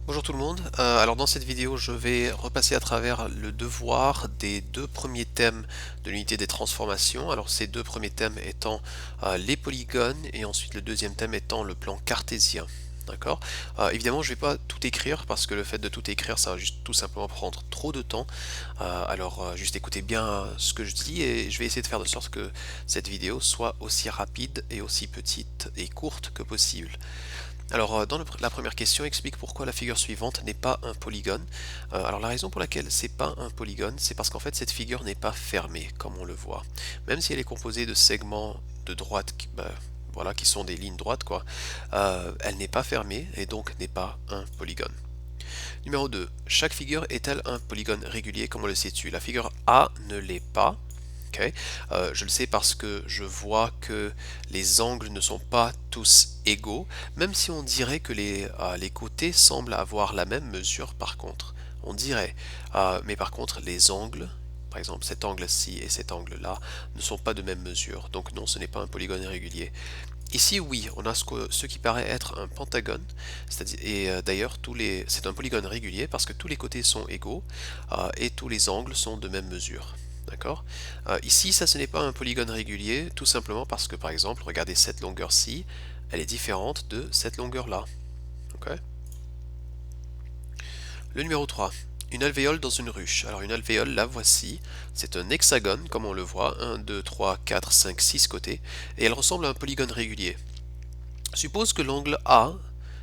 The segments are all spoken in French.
Bonjour tout le monde. Alors dans cette vidéo, je vais repasser à travers le devoir des deux premiers thèmes de l'unité des transformations. Alors ces deux premiers thèmes étant les polygones et ensuite le deuxième thème étant le plan cartésien. D'accord? Évidemment, je ne vais pas tout écrire parce que le fait de tout écrire, ça va juste tout simplement prendre trop de temps. Juste écoutez bien ce que je dis et je vais essayer de faire de sorte que cette vidéo soit aussi rapide et aussi petite et courte que possible. Alors, la première question, explique pourquoi la figure suivante n'est pas un polygone. Alors, la raison pour laquelle c'est pas un polygone, c'est parce qu'en fait, cette figure n'est pas fermée, comme on le voit. Même si elle est composée de segments de droite, voilà, qui sont des lignes droites, quoi, elle n'est pas fermée et donc n'est pas un polygone. Numéro 2. Chaque figure est-elle un polygone régulier, comme on le situe? La figure A ne l'est pas. Okay. Je le sais parce que je vois que les angles ne sont pas tous égaux, même si on dirait que les côtés semblent avoir la même mesure par contre. On dirait. Mais par contre, les angles, par exemple cet angle-ci et cet angle-là, ne sont pas de même mesure. Donc non, ce n'est pas un polygone régulier. Ici, oui, on a ce qui paraît être un pentagone, d'ailleurs, c'est un polygone régulier parce que tous les côtés sont égaux et tous les angles sont de même mesure. D'accord? Ici, ça, ce n'est pas un polygone régulier, tout simplement parce que, par exemple, regardez cette longueur-ci, elle est différente de cette longueur-là. Ok. Le numéro 3. Une alvéole dans une ruche. Alors une alvéole, la voici. C'est un hexagone, comme on le voit. 1, 2, 3, 4, 5, 6 côtés. Et elle ressemble à un polygone régulier. Suppose que l'angle A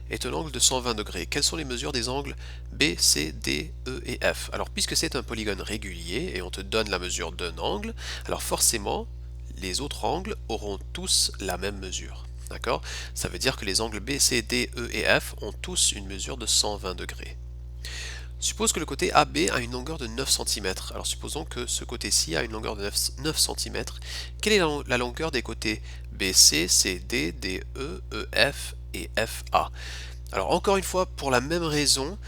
est un angle de 120 degrés. Quelles sont les mesures des angles B, C, D, E et F? Alors, puisque c'est un polygone régulier et on te donne la mesure d'un angle, alors forcément, les autres angles auront tous la même mesure. D'accord? Ça veut dire que les angles B, C, D, E et F ont tous une mesure de 120 degrés. Suppose que le côté AB a une longueur de 9 cm. Alors supposons que ce côté-ci a une longueur de 9 cm. Quelle est la longueur des côtés BC, CD, DE, EF et FA? Alors encore une fois, pour la même raison,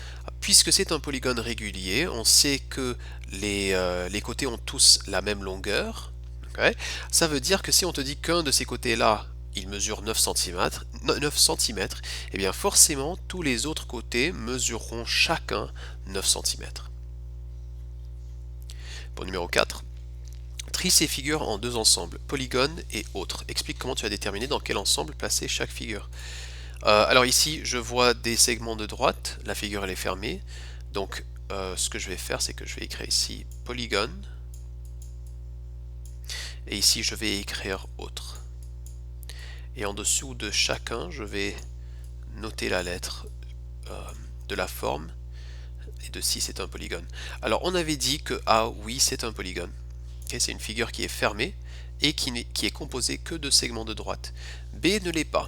puisque c'est un polygone régulier, on sait que les côtés ont tous la même longueur. Ok. Ça veut dire que si on te dit qu'un de ces côtés-là, il mesure 9 cm, 9 cm, et bien forcément tous les autres côtés mesureront chacun 9 cm. Pour numéro 4, trie ces figures en deux ensembles, polygone et autres. Explique comment tu as déterminé dans quel ensemble placer chaque figure. Alors ici, je vois des segments de droite, la figure elle est fermée, donc ce que je vais faire, c'est que je vais écrire ici polygone, et ici je vais écrire autre. Et en dessous de chacun, je vais noter la lettre de la forme, et de si c'est un polygone. Alors on avait dit que A, oui, c'est un polygone. Okay, c'est une figure qui est fermée et qui est composée que de segments de droite. B ne l'est pas.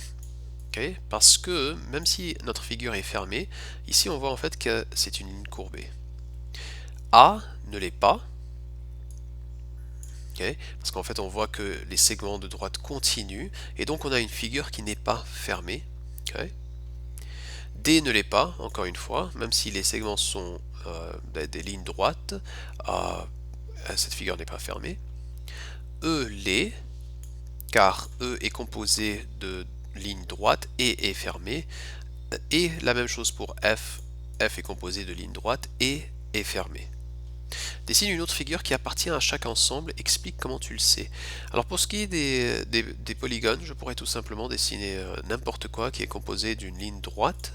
Okay, parce que même si notre figure est fermée, ici on voit en fait que c'est une ligne courbée. A ne l'est pas, okay, parce qu'en fait on voit que les segments de droite continuent, et donc on a une figure qui n'est pas fermée. Okay. D ne l'est pas, encore une fois, même si les segments sont des lignes droites, cette figure n'est pas fermée. E l'est, car E est composé de lignes droites et est fermé. Et la même chose pour F, F est composé de lignes droites et est fermé. Dessine une autre figure qui appartient à chaque ensemble, explique comment tu le sais. Alors pour ce qui est des polygones, je pourrais tout simplement dessiner n'importe quoi qui est composé d'une ligne droite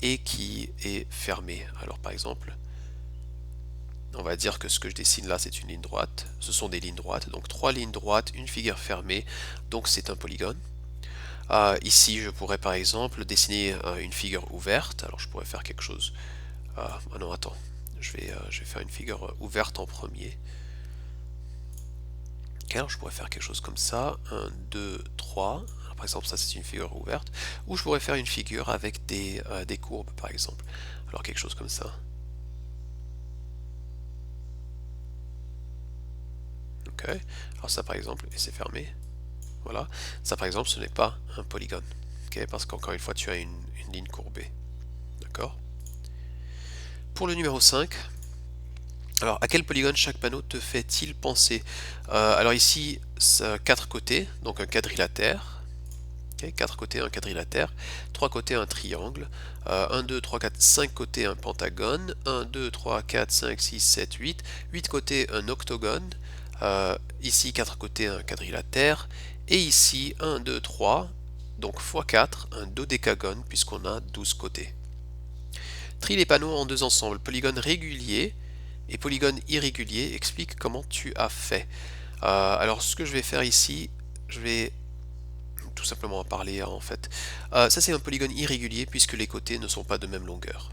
et qui est fermée. Alors par exemple, on va dire que ce que je dessine là c'est une ligne droite, ce sont des lignes droites, donc trois lignes droites, une figure fermée, donc c'est un polygone. Ici je pourrais par exemple dessiner une figure ouverte, alors je pourrais faire quelque chose... ah non attends, je vais faire une figure ouverte en premier. Ok, alors je pourrais faire quelque chose comme ça, 1, 2, 3, par exemple ça c'est une figure ouverte, ou je pourrais faire une figure avec des courbes par exemple, alors quelque chose comme ça. Ok, alors ça par exemple, et c'est fermé, voilà, ça par exemple ce n'est pas un polygone, ok, parce qu'encore une fois tu as une ligne courbée, d'accord. Pour le numéro 5, alors à quel polygone chaque panneau te fait-il penser? Alors ici, 4 côtés, donc un quadrilatère. Okay, 4 côtés un quadrilatère, 3 côtés un triangle, 1, 2, 3, 4, 5 côtés un pentagone, 1, 2, 3, 4, 5, 6, 7, 8, 8 côtés un octogone, ici 4 côtés un quadrilatère, et ici 1, 2, 3, donc x 4, un dodécagone puisqu'on a 12 côtés. Trie les panneaux en deux ensembles, polygone régulier et polygone irrégulier, explique comment tu as fait. Alors ce que je vais faire ici, je vais tout simplement en parler en fait. Ça c'est un polygone irrégulier puisque les côtés ne sont pas de même longueur.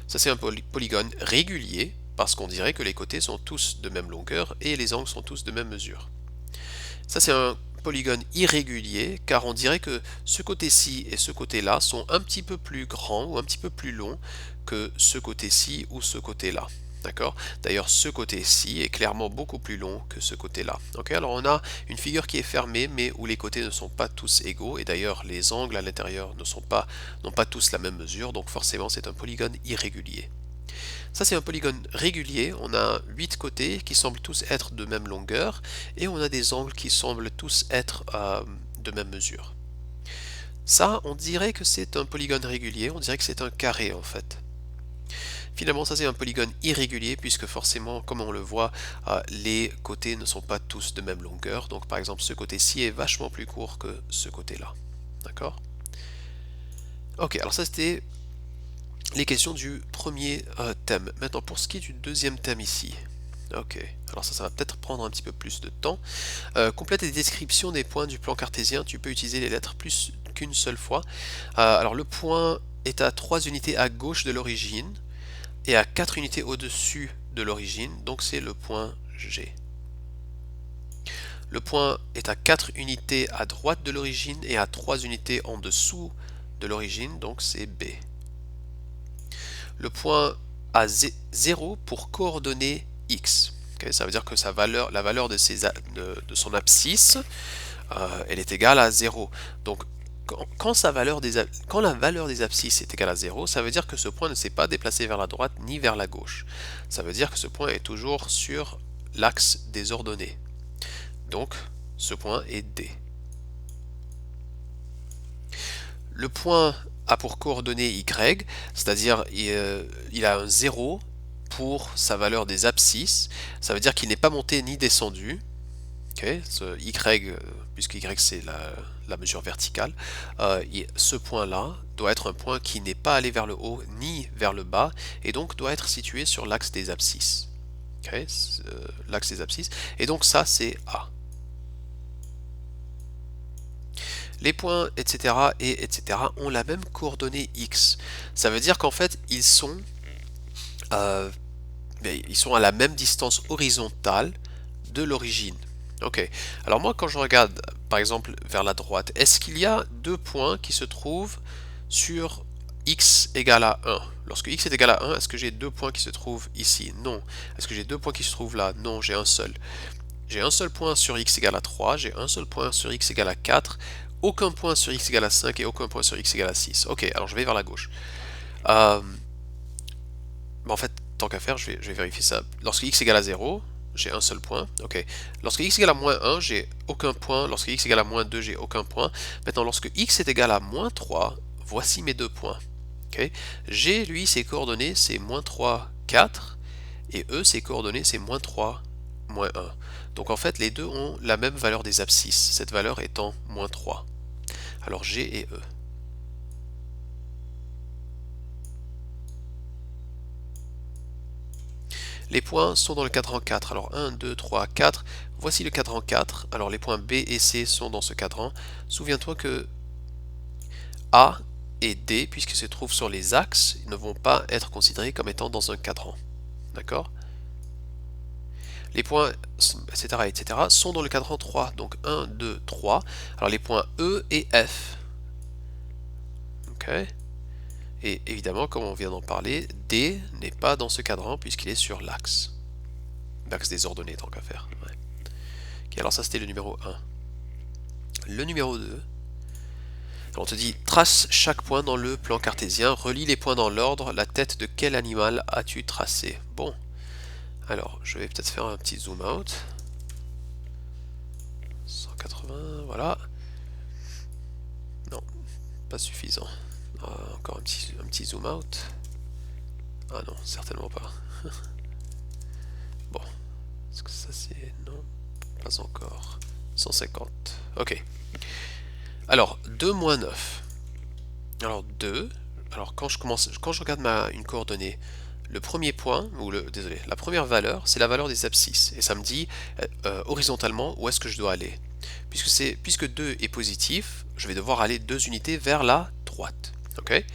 Ça c'est un polygone régulier parce qu'on dirait que les côtés sont tous de même longueur et les angles sont tous de même mesure. Ça c'est un polygone irrégulier car on dirait que ce côté-ci et ce côté-là sont un petit peu plus grands ou un petit peu plus longs que ce côté-ci ou ce côté-là. D'accord? D'ailleurs, ce côté-ci est clairement beaucoup plus long que ce côté-là. Ok, alors on a une figure qui est fermée, mais où les côtés ne sont pas tous égaux, et d'ailleurs les angles à l'intérieur n'ont pas tous la même mesure, donc forcément c'est un polygone irrégulier. Ça c'est un polygone régulier, on a 8 côtés qui semblent tous être de même longueur, et on a des angles qui semblent tous être de même mesure. Ça, on dirait que c'est un polygone régulier, on dirait que c'est un carré en fait. Finalement, ça c'est un polygone irrégulier puisque forcément, comme on le voit, les côtés ne sont pas tous de même longueur. Donc par exemple, ce côté-ci est vachement plus court que ce côté-là. D'accord? Ok, alors ça c'était les questions du premier thème. Maintenant, pour ce qui est du deuxième thème ici. Ok, alors ça va peut-être prendre un petit peu plus de temps. Complète les descriptions des points du plan cartésien. Tu peux utiliser les lettres plus qu'une seule fois. Alors le point est à 3 unités à gauche de l'origine et à 4 unités au-dessus de l'origine, donc c'est le point G. Le point est à 4 unités à droite de l'origine et à 3 unités en dessous de l'origine, donc c'est B. Le point a 0 pour coordonnées X. Okay, ça veut dire que la valeur de son abscisse, elle est égale à 0. Donc quand la valeur des abscisses est égale à 0, ça veut dire que ce point ne s'est pas déplacé vers la droite ni vers la gauche. Ça veut dire que ce point est toujours sur l'axe des ordonnées. Donc, ce point est D. Le point a pour coordonnée Y, c'est-à-dire il a un 0 pour sa valeur des abscisses. Ça veut dire qu'il n'est pas monté ni descendu. Okay, ce Y, puisque Y c'est la mesure verticale, ce point-là doit être un point qui n'est pas allé vers le haut ni vers le bas, et donc doit être situé sur l'axe des abscisses. Okay, l'axe des abscisses. Et donc ça c'est A. Les points, etc. et etc. ont la même coordonnée X. Ça veut dire qu'en fait ils sont à la même distance horizontale de l'origine. Ok, alors moi quand je regarde par exemple vers la droite, est-ce qu'il y a deux points qui se trouvent sur x égale à 1? Lorsque x est égal à 1, est-ce que j'ai deux points qui se trouvent ici? Non. Est-ce que j'ai deux points qui se trouvent là? Non, j'ai un seul. J'ai un seul point sur x égale à 3, j'ai un seul point sur x égale à 4, aucun point sur x égale à 5 et aucun point sur x égale à 6. Ok, alors je vais vers la gauche. En fait, tant qu'à faire, je vais vérifier ça. Lorsque x égale à 0, j'ai un seul point. Ok. Lorsque x égale à moins 1, j'ai aucun point. Lorsque x égale à moins 2, j'ai aucun point. Maintenant, lorsque x est égal à moins 3, voici mes deux points. Ok. G, lui, ses coordonnées, c'est moins 3, 4. Et E, ses coordonnées, c'est moins 3, moins 1. Donc en fait, les deux ont la même valeur des abscisses, cette valeur étant moins 3. Alors G et E. Les points sont dans le cadran 4. Alors 1, 2, 3, 4. Voici le cadran 4. Alors les points B et C sont dans ce cadran. Souviens-toi que A et D, puisqu'ils se trouvent sur les axes, ne vont pas être considérés comme étant dans un cadran. D'accord? Les points, etc., etc., sont dans le cadran 3. Donc 1, 2, 3. Alors les points E et F. Ok? Et évidemment, comme on vient d'en parler, D n'est pas dans ce cadran puisqu'il est sur l'axe. L'axe des ordonnées, tant qu'à faire. Ouais. Okay, alors ça c'était le numéro 1. Le numéro 2, alors on te dit, trace chaque point dans le plan cartésien, relie les points dans l'ordre, la tête de quel animal as-tu tracé? Bon, alors je vais peut-être faire un petit zoom out. 180, voilà. pas suffisant. Encore un petit zoom out. Ah non, certainement pas. Bon, est-ce que ça c'est... Non, pas encore. 150. Ok. Alors, 2 moins 9. Alors 2, alors quand je regarde une coordonnée, le premier point, désolé, la première valeur, c'est la valeur des abscisses. Et ça me dit horizontalement où est-ce que je dois aller. Puisque 2 est positif, je vais devoir aller 2 unités vers la droite. Ok.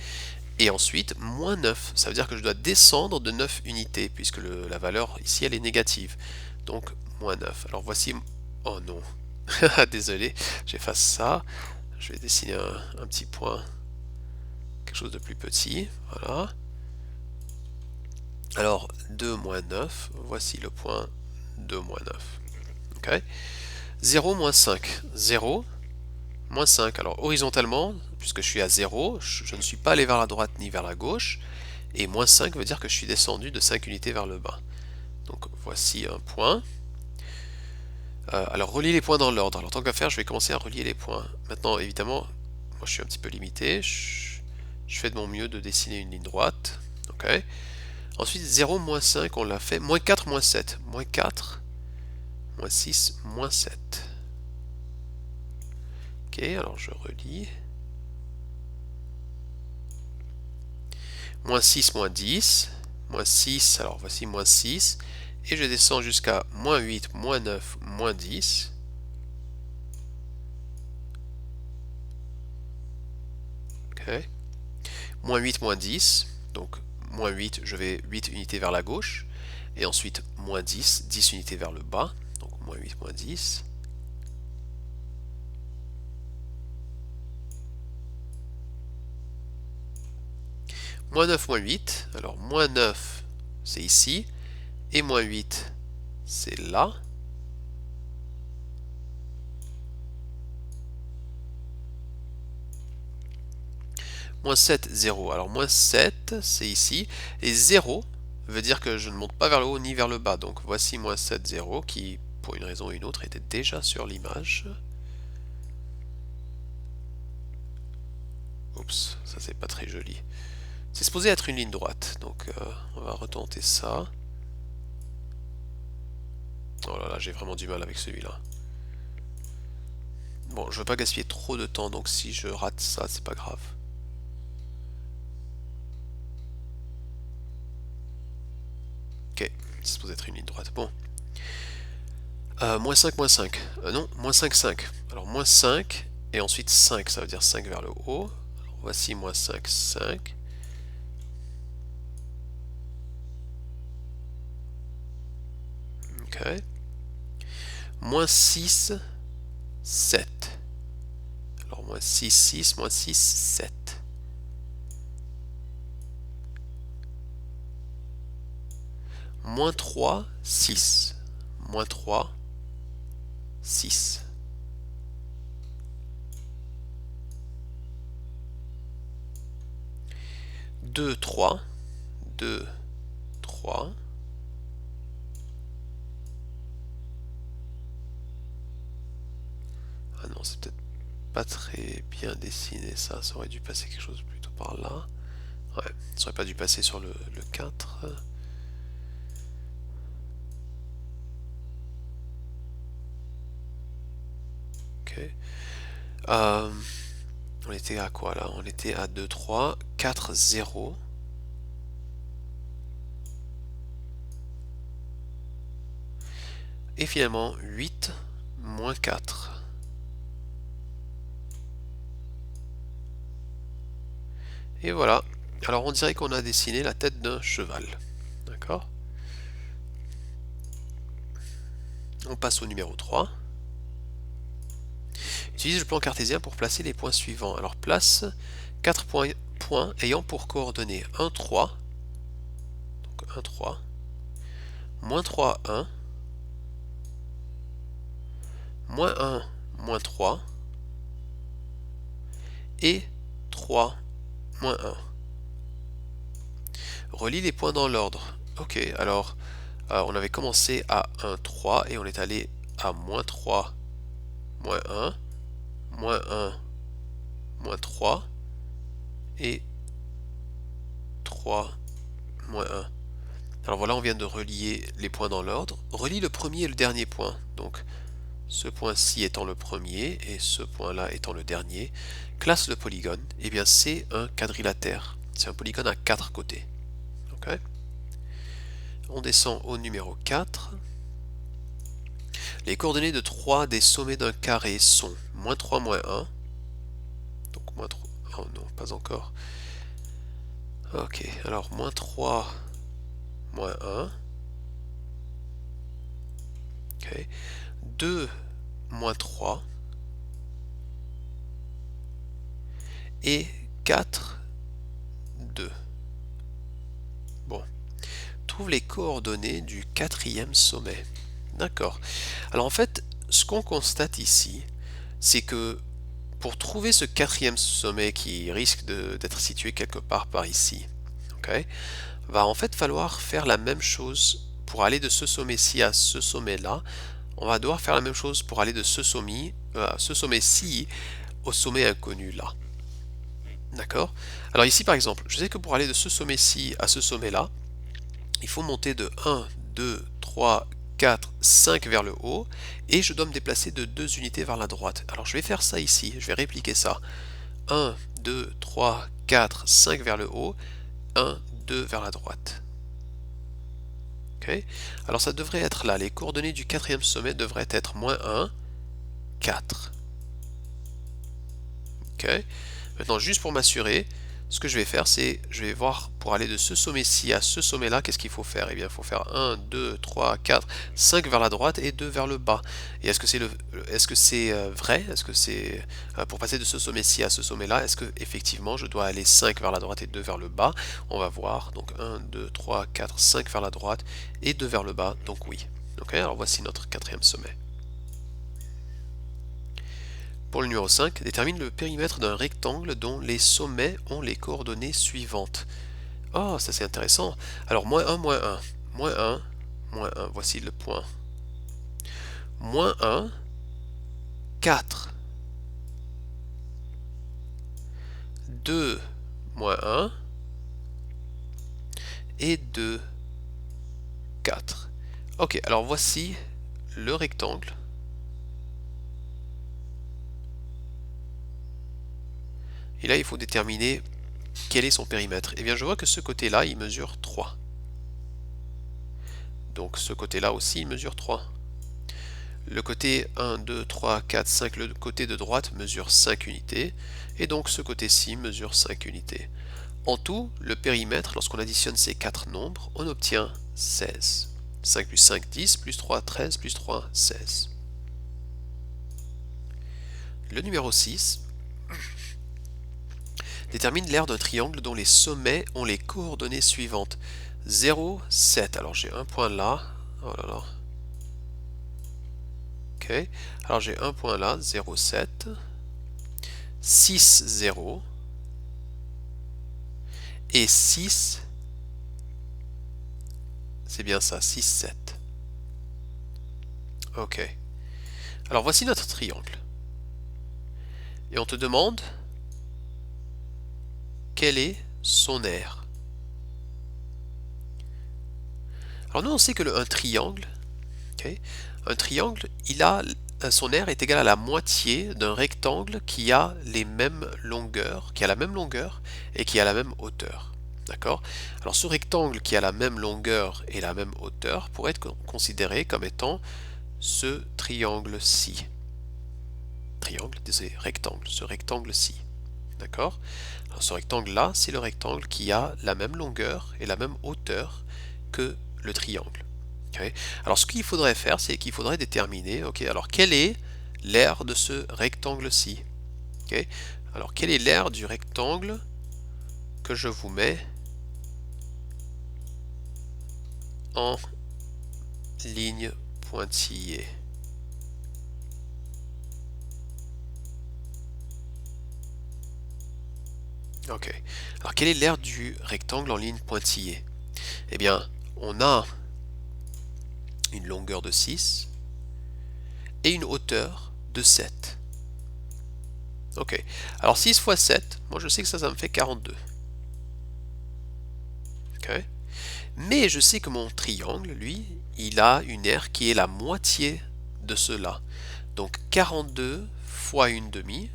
Et ensuite, moins 9, ça veut dire que je dois descendre de 9 unités, puisque la valeur ici, elle est négative. Donc, moins 9. Alors voici... Oh non. Désolé, j'efface ça. Je vais dessiner un petit point, quelque chose de plus petit. Voilà. Alors, 2 moins 9, voici le point 2 moins 9. Ok. 0 moins 5. 0 moins 5. Alors, horizontalement, puisque je suis à 0, je ne suis pas allé vers la droite ni vers la gauche. Et moins 5 veut dire que je suis descendu de 5 unités vers le bas. Donc, voici un point. Alors, relier les points dans l'ordre. Alors, tant qu'à faire, je vais commencer à relier les points. Maintenant, évidemment, moi je suis un petit peu limité. Je fais de mon mieux de dessiner une ligne droite. Ok. Ensuite, 0, moins 5, on l'a fait. Moins 4, moins 7. Moins 4, moins 6, moins 7. Ok, alors je relis. Moins 6, moins 10. Moins 6, alors voici moins 6. Et je descends jusqu'à moins 8, moins 9, moins 10. Ok. Moins 8, moins 10. Donc, moins 8, je vais 8 unités vers la gauche. Et ensuite, moins 10, 10 unités vers le bas. Donc, moins 8, moins 10. Moins 9, moins 8. Alors, moins 9, c'est ici. Et moins 8, c'est là. Moins 7, 0. Alors, moins 7, c'est ici. Et 0 veut dire que je ne monte pas vers le haut ni vers le bas. Donc, voici moins 7, 0, qui, pour une raison ou une autre, était déjà sur l'image. Oups, ça c'est pas très joli. C'est supposé être une ligne droite, donc on va retenter ça. Oh là là, j'ai vraiment du mal avec celui-là. Bon, je veux pas gaspiller trop de temps, donc si je rate ça, c'est pas grave. Ok, c'est supposé être une ligne droite. Bon. Moins 5, moins 5. Non, moins 5, 5. Alors, moins 5, et ensuite 5, ça veut dire 5 vers le haut. Alors, voici moins 5, 5. Ok. Moins 6, 7. Alors, moins 6, 6, moins 6, 7. Moins 3, 6. Moins 3, 6. Deux, 3. 2, 3. Ah non, c'est peut-être pas très bien dessiné ça. Ça aurait dû passer quelque chose plutôt par là. Ouais, ça aurait pas dû passer sur le 4. Ok. On était à quoi là? On était à 2, 3, 4, 0. Et finalement 8, moins 4. Et voilà. Alors on dirait qu'on a dessiné la tête d'un cheval. D'accord? On passe au numéro 3. Utilise le plan cartésien pour placer les points suivants. Alors place 4 points ayant pour coordonnées 1, 3. Donc 1, 3. Moins 3, 1. Moins 1, moins 3. Et 3, moins 1. Relie les points dans l'ordre. Ok, alors on avait commencé à 1, 3 et on est allé à moins 3, moins 1, moins 1, moins 3. et 3, moins 1. Alors voilà, on vient de relier les points dans l'ordre. Relie le premier et le dernier point. Donc ce point-ci étant le premier et ce point-là étant le dernier. Classe le polygone. Eh bien c'est un quadrilatère. C'est un polygone à 4 côtés. Okay. On descend au numéro 4. Les coordonnées de 3 des sommets d'un carré sont moins 3, moins 1. Donc moins 3. Oh non, pas encore. Ok, alors moins 3, moins 1. Ok. 2, moins 3. Et 4, 2. Bon. Trouve les coordonnées du quatrième sommet. D'accord. Alors en fait, ce qu'on constate ici, c'est que pour trouver ce quatrième sommet qui risque d'être situé quelque part par ici, okay, va en fait falloir faire la même chose pour aller de ce sommet-ci à ce sommet-là. On va devoir faire la même chose pour aller de ce sommet-ci au sommet inconnu là. D'accord? Alors ici par exemple, je sais que pour aller de ce sommet-ci à ce sommet-là, il faut monter de 1, 2, 3, 4, 5 vers le haut, et je dois me déplacer de 2 unités vers la droite. Alors je vais faire ça ici, je vais répliquer ça. 1, 2, 3, 4, 5 vers le haut, 1, 2 vers la droite. Okay. Alors ça devrait être là, les coordonnées du quatrième sommet devraient être moins 1, 4. Okay. Maintenant, juste pour m'assurer, ce que je vais faire, c'est, je vais voir pour aller de ce sommet-ci à ce sommet-là, qu'est-ce qu'il faut faire? Eh bien, il faut faire 1, 2, 3, 4, 5 vers la droite et 2 vers le bas. Et est-ce que c'est vrai? Est-ce que c'est pour passer de ce sommet-ci à ce sommet-là, est-ce que effectivement je dois aller 5 vers la droite et 2 vers le bas? On va voir. Donc 1, 2, 3, 4, 5 vers la droite et 2 vers le bas. Donc oui. Ok, alors voici notre quatrième sommet. Pour le numéro 5, détermine le périmètre d'un rectangle dont les sommets ont les coordonnées suivantes. Oh, ça c'est intéressant. Alors, moins 1, moins 1. Moins 1, moins 1. Voici le point. Moins 1, 4. 2, moins 1. Et 2, 4. Ok, alors voici le rectangle. Et là, il faut déterminer quel est son périmètre. Eh bien, je vois que ce côté-là, il mesure 3. Donc, ce côté-là aussi, il mesure 3. Le côté 1, 2, 3, 4, 5, le côté de droite mesure 5 unités. Et donc, ce côté-ci mesure 5 unités. En tout, le périmètre, lorsqu'on additionne ces 4 nombres, on obtient 16. 5 plus 5, 10, plus 3, 13, plus 3, 16. Le numéro 6 détermine l'aire d'un triangle dont les sommets ont les coordonnées suivantes. 0, 7. Alors j'ai un point là. Oh là là. Ok. Alors j'ai un point là, 0, 7. 6, 0. Et 6, c'est bien ça, 6, 7. Ok. Alors voici notre triangle. Et on te demande quel est son aire. Alors nous on sait que un triangle, okay, un triangle, son aire est égal à la moitié d'un rectangle qui a les mêmes longueurs, qui a la même longueur et qui a la même hauteur. D'accord? Alors ce rectangle qui a la même longueur et la même hauteur pourrait être considéré comme étant ce triangle-ci. Rectangle, ce rectangle-ci. D'accord? Alors ce rectangle-là, c'est le rectangle qui a la même longueur et la même hauteur que le triangle. Okay? Alors ce qu'il faudrait faire, c'est qu'il faudrait déterminer, ok, alors quelle est l'aire de ce rectangle-ci? Okay? Alors quelle est l'aire du rectangle que je vous mets en ligne pointillée? Ok. Alors quelle est l'aire du rectangle en ligne pointillée? Eh bien, on a une longueur de 6 et une hauteur de 7. Ok. Alors 6 fois 7, moi je sais que ça me fait 42. Ok. Mais je sais que mon triangle, lui, il a une aire qui est la moitié de cela. Donc 42 fois une demi,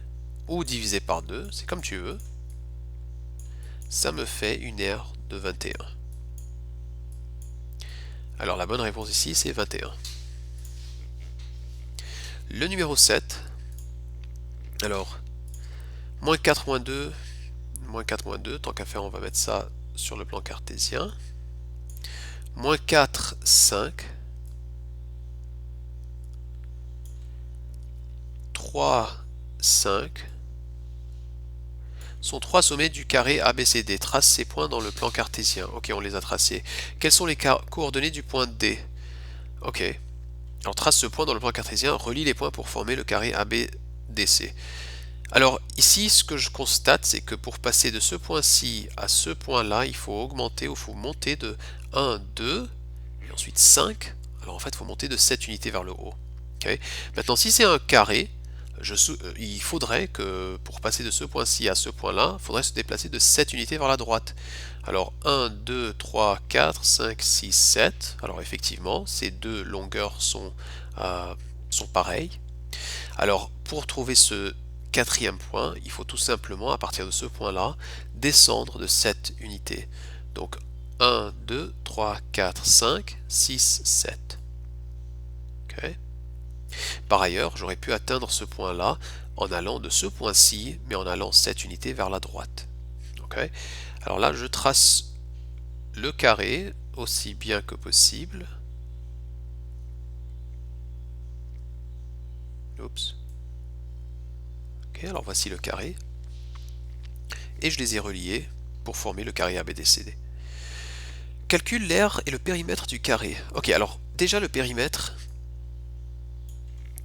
ou divisé par 2, c'est comme tu veux, ça me fait une aire de 21. Alors la bonne réponse ici, c'est 21. Le numéro 7, alors, moins 4, moins 4, moins 2, tant qu'à faire, on va mettre ça sur le plan cartésien. Moins 4, 5. 3, 5 sont trois sommets du carré ABCD. Trace ces points dans le plan cartésien. Ok, on les a tracés. Quelles sont les coordonnées du point D? Ok. Alors trace ce point dans le plan cartésien, relie les points pour former le carré ABDC. Alors ici, ce que je constate, c'est que pour passer de ce point-ci à ce point-là, il faut augmenter ou il faut monter de 1, 2, et ensuite 5. Alors en fait, il faut monter de 7 unités vers le haut. Okay. Maintenant, si c'est un carré, il faudrait que pour passer de ce point-ci à ce point-là, il faudrait se déplacer de 7 unités vers la droite. Alors 1, 2, 3, 4, 5, 6, 7. Alors effectivement, ces deux longueurs sont pareilles. Alors pour trouver ce quatrième point, il faut tout simplement, à partir de ce point-là, descendre de 7 unités. Donc 1, 2, 3, 4, 5, 6, 7. Okay. Par ailleurs, j'aurais pu atteindre ce point-là en allant de ce point-ci, mais en allant 7 unités vers la droite. Okay. Alors là, je trace le carré aussi bien que possible. Oups. Ok, alors voici le carré. Et je les ai reliés pour former le carré ABDCD. Calcule l'aire et le périmètre du carré. Ok, alors déjà le périmètre.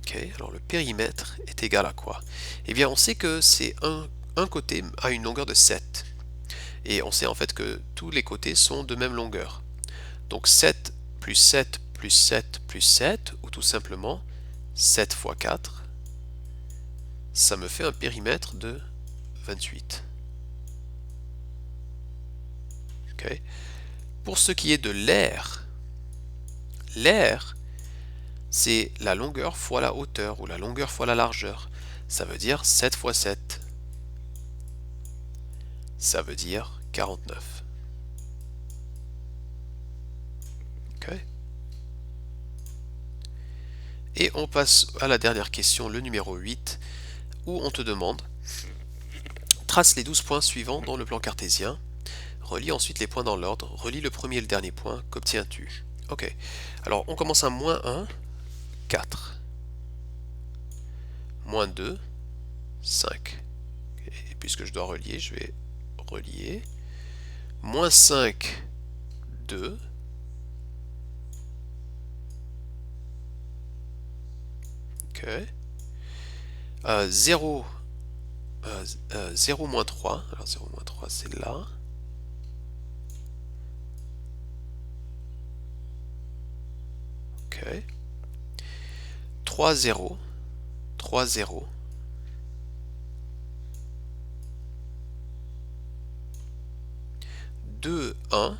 Ok, alors le périmètre est égal à quoi? Eh bien, on sait que c'est un côté a une longueur de 7. Et on sait en fait que tous les côtés sont de même longueur. Donc 7 plus 7 plus 7 plus 7, ou tout simplement 7 fois 4, ça me fait un périmètre de 28. Okay. Pour ce qui est de l'aire, c'est la longueur fois la hauteur, ou la longueur fois la largeur. Ça veut dire 7 fois 7. Ça veut dire 49. Okay. Et on passe à la dernière question, le numéro 8, où on te demande: trace les 12 points suivants dans le plan cartésien, relie ensuite les points dans l'ordre, relie le premier et le dernier point, qu'obtiens-tu? Ok, alors on commence à moins 1, 4. Moins 2, 5. Et puisque je dois relier, je vais relier. Moins 5, 2. Ok. 0, 0 moins 3. Alors 0 moins 3, c'est là. Ok. 3, 0. 3, 0. 2, 1.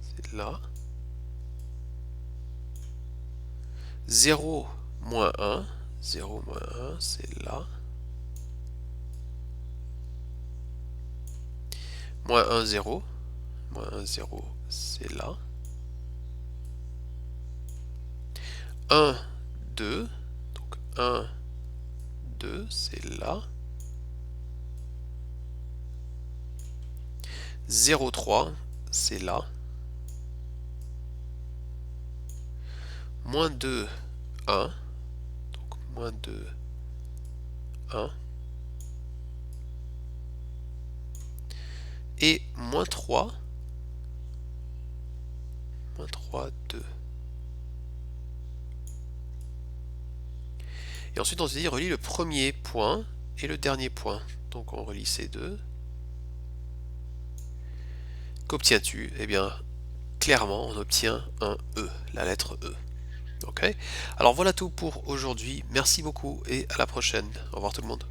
C'est là. 0, moins 1. 0, moins 1, c'est là. Moins 1, 0. Moins 1, 0, c'est là. 1, 2. Donc 1, 2, c'est là. 0, 3, c'est là. Moins 2, 1. Donc moins 2, 1. Et moins 3, 2. Et ensuite on se dit relie le premier point et le dernier point. Donc on relie ces deux. Qu'obtiens-tu? Eh bien, clairement, on obtient un E, la lettre E. Ok. Alors voilà tout pour aujourd'hui. Merci beaucoup et à la prochaine. Au revoir tout le monde.